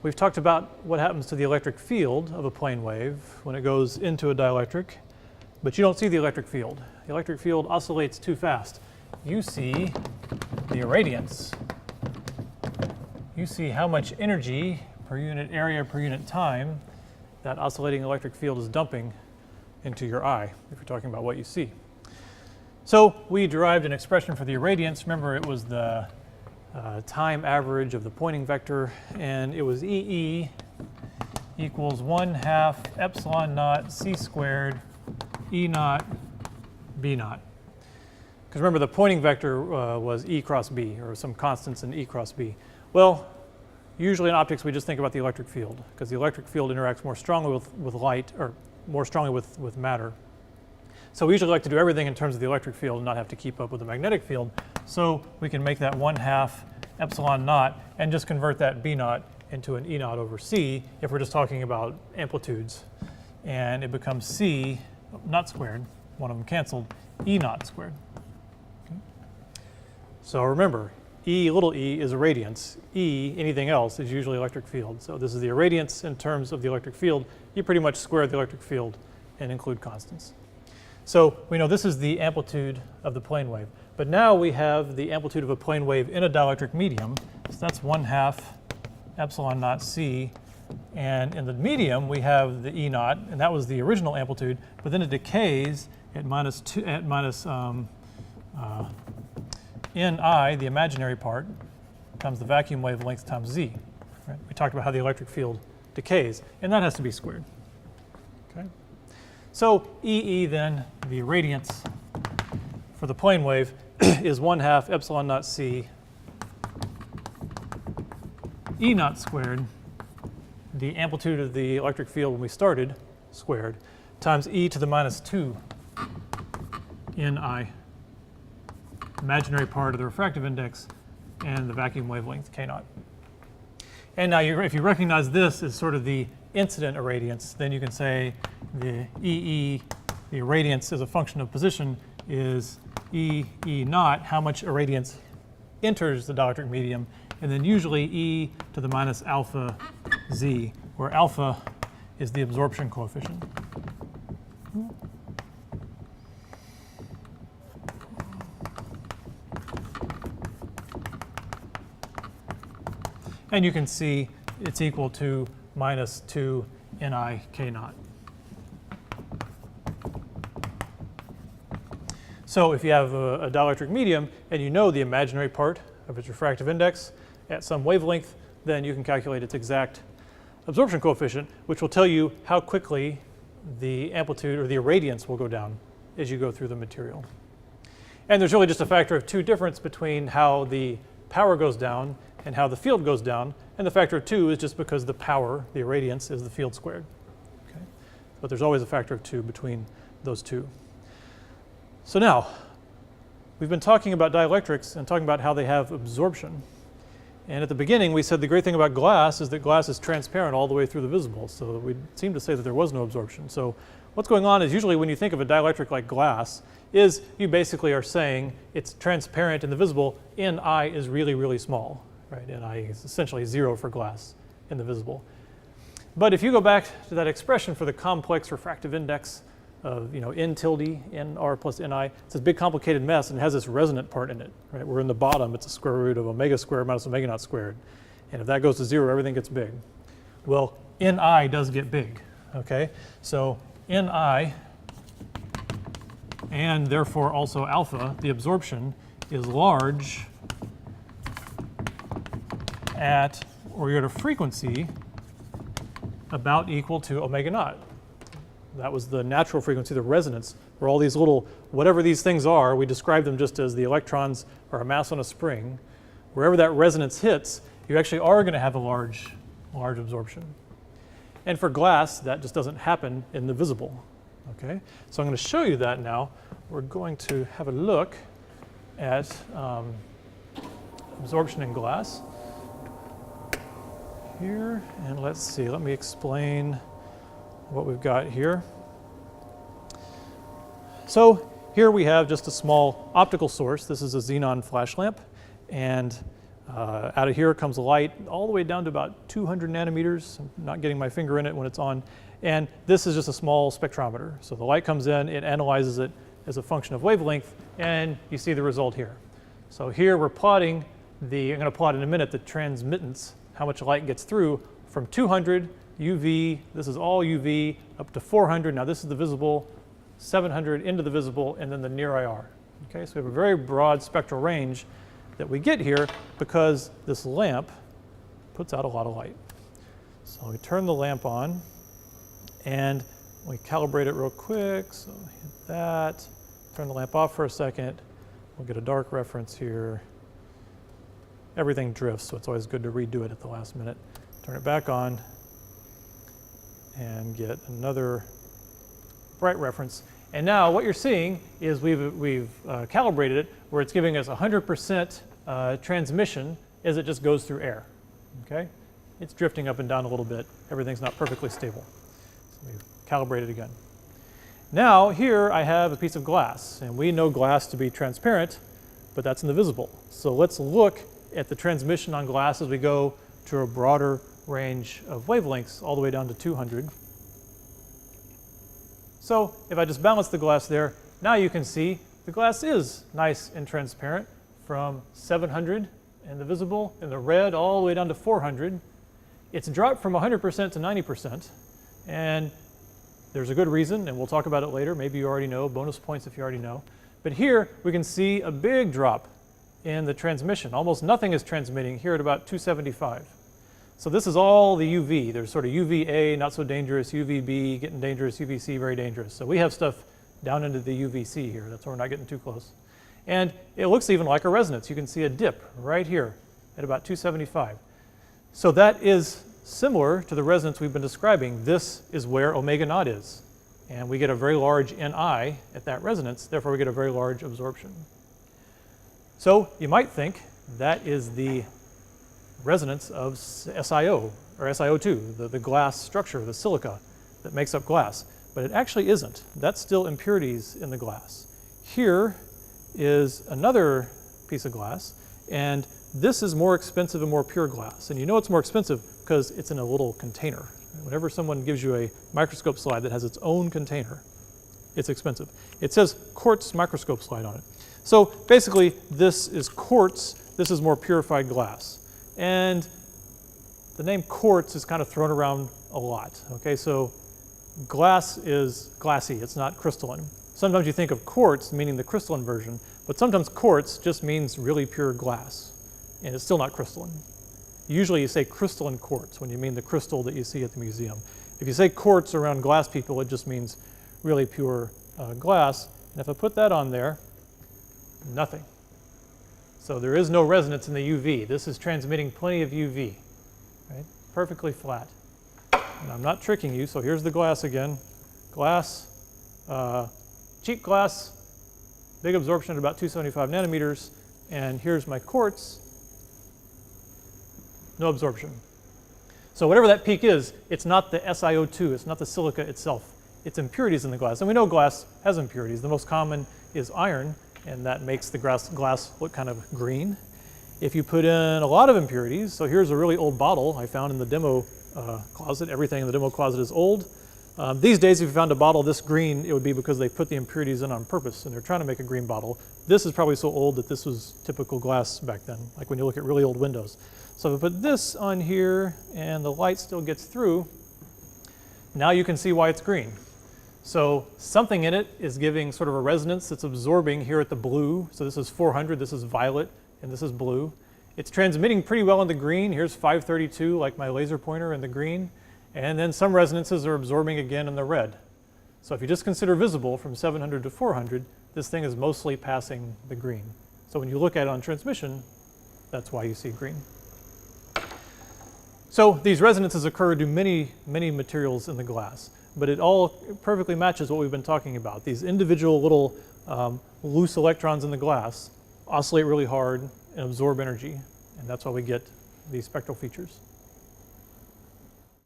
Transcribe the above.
we've talked about what happens to the electric field of a plane wave when it goes into a dielectric, but you don't see the electric field. The electric field oscillates too fast. You see the irradiance. You see how much energy per unit area per unit time that oscillating electric field is dumping into your eye, if you're talking about what you see. So we derived an expression for the irradiance. Remember, it was the time average of the Poynting vector, and it was EE equals 1/2 epsilon naught c squared E naught B naught. Because remember, the Poynting vector was E cross B, or some constants in E cross B. Well, usually in optics we just think about the electric field, because the electric field interacts more strongly with light, or more strongly with matter. So we usually like to do everything in terms of the electric field and not have to keep up with the magnetic field. So we can make that 1/2 epsilon naught and just convert that B naught into an E naught over C if we're just talking about amplitudes. And it becomes C naught squared, one of them canceled, E naught squared. Okay. So remember, E little e is irradiance. E, anything else, is usually electric field. So this is the irradiance in terms of the electric field. You pretty much square the electric field and include constants. So we know this is the amplitude of the plane wave. But now we have the amplitude of a plane wave in a dielectric medium. So that's 1/2 epsilon naught c. And in the medium, we have the E naught, and that was the original amplitude. But then it decays at Ni, the imaginary part, times the vacuum wavelength times z. Right? We talked about how the electric field decays, and that has to be squared. Okay? So EE then, the irradiance for the plane wave, is 1/2 epsilon naught c E naught squared, the amplitude of the electric field when we started, squared, times e to the -2 Ni, imaginary part of the refractive index, and the vacuum wavelength k naught. And now if you recognize this as sort of the incident irradiance, then you can say the EE, the irradiance as a function of position, is E naught, how much irradiance enters the dielectric medium, and then usually e to the minus alpha z, where alpha is the absorption coefficient. And you can see it's equal to -2 Ni k naught. So if you have a dielectric medium and you know the imaginary part of its refractive index at some wavelength, then you can calculate its exact absorption coefficient, which will tell you how quickly the amplitude or the irradiance will go down as you go through the material. And there's really just a factor of 2 difference between how the power goes down and how the field goes down, and the factor of 2 is just because the power, the irradiance, is the field squared. Okay? But there's always a factor of 2 between those two. So now, we've been talking about dielectrics and talking about how they have absorption. And at the beginning, we said the great thing about glass is that glass is transparent all the way through the visible. So we seem to say that there was no absorption. So what's going on is usually when you think of a dielectric like glass, is you basically are saying it's transparent in the visible, Ni is really, really small. Right? Ni is essentially 0 for glass in the visible. But if you go back to that expression for the complex refractive index of N tilde, Nr plus Ni, it's this big complicated mess and it has this resonant part in it. Right? Where in the bottom it's a square root of omega squared minus omega naught squared. And if that goes to 0, everything gets big. Well, Ni does get big. Okay? So Ni, and therefore also alpha, the absorption, is large at, or you're at a frequency about equal to omega naught. That was the natural frequency, the resonance, where all these little, whatever these things are, we describe them just as the electrons are a mass on a spring. Wherever that resonance hits, you actually are going to have a large absorption. And for glass, that just doesn't happen in the visible. Okay? So I'm going to show you that now. We're going to have a look at absorption in glass here, and let's see, let me explain what we've got here. So here we have just a small optical source. This is a xenon flash lamp, and Out of here comes light all the way down to about 200 nanometers. I'm not getting my finger in it when it's on. And this is just a small spectrometer. So the light comes in, it analyzes it as a function of wavelength, and you see the result here. So here we're plotting I'm going to plot in a minute the transmittance, how much light gets through from 200 UV, this is all UV, up to 400. Now this is the visible, 700 into the visible, and then the near IR. Okay, so we have a very broad spectral range that we get here because this lamp puts out a lot of light. So we turn the lamp on and we calibrate it real quick. So hit that, turn the lamp off for a second. We'll get a dark reference here. Everything drifts, so it's always good to redo it at the last minute. Turn it back on and get another bright reference. And now what you're seeing is we've calibrated it where it's giving us 100% transmission as it just goes through air. Okay? It's drifting up and down a little bit. Everything's not perfectly stable. So we've calibrated again. Now here I have a piece of glass, and we know glass to be transparent, but that's in the visible. So let's look at the transmission on glass as we go to a broader range of wavelengths all the way down to 200. So if I just balance the glass there, now you can see the glass is nice and transparent from 700 in the visible, in the red, all the way down to 400. It's dropped from 100% to 90%, and there's a good reason, and we'll talk about it later. Maybe you already know, bonus points if you already know. But here we can see a big drop in the transmission. Almost nothing is transmitting here at about 275. So this is all the UV. There's sort of UVA, not so dangerous, UVB, getting dangerous, UVC, very dangerous. So we have stuff down into the UVC here. That's why we're not getting too close. And it looks even like a resonance. You can see a dip right here at about 275. So that is similar to the resonance we've been describing. This is where omega naught is. And we get a very large Ni at that resonance, therefore we get a very large absorption. So you might think that is the resonance of SiO, or SiO2, the glass structure, the silica that makes up glass. But it actually isn't. That's still impurities in the glass. Here is another piece of glass, and this is more expensive and more pure glass. And you know it's more expensive because it's in a little container. Whenever someone gives you a microscope slide that has its own container, it's expensive. It says quartz microscope slide on it. So basically, this is quartz. This is more purified glass. And the name quartz is kind of thrown around a lot. Okay, so glass is glassy. It's not crystalline. Sometimes you think of quartz meaning the crystalline version, but sometimes quartz just means really pure glass, and it's still not crystalline. Usually you say crystalline quartz when you mean the crystal that you see at the museum. If you say quartz around glass people, it just means really pure glass. And if I put that on there, nothing. So there is no resonance in the UV. This is transmitting plenty of UV, right? Perfectly flat. And I'm not tricking you, so here's the glass again. Glass, cheap glass, big absorption at about 275 nanometers, and here's my quartz, no absorption. So whatever that peak is, it's not the SiO2, it's not the silica itself. It's impurities in the glass. And we know glass has impurities. The most common is iron, and that makes the glass look kind of green. If you put in a lot of impurities, so here's a really old bottle I found in the demo closet. Everything in the demo closet is old. These days, if you found a bottle this green, it would be because they put the impurities in on purpose, and they're trying to make a green bottle. This is probably so old that this was typical glass back then, like when you look at really old windows. So if I put this on here, and the light still gets through, now you can see why it's green. So something in it is giving sort of a resonance that's absorbing here at the blue. So this is 400, this is violet, and this is blue. It's transmitting pretty well in the green. Here's 532, like my laser pointer in the green. And then some resonances are absorbing again in the red. So if you just consider visible from 700 to 400, this thing is mostly passing the green. So when you look at it on transmission, that's why you see green. So these resonances occur to many, many materials in the glass, but it all perfectly matches what we've been talking about. These individual little loose electrons in the glass oscillate really hard and absorb energy, and that's why we get these spectral features.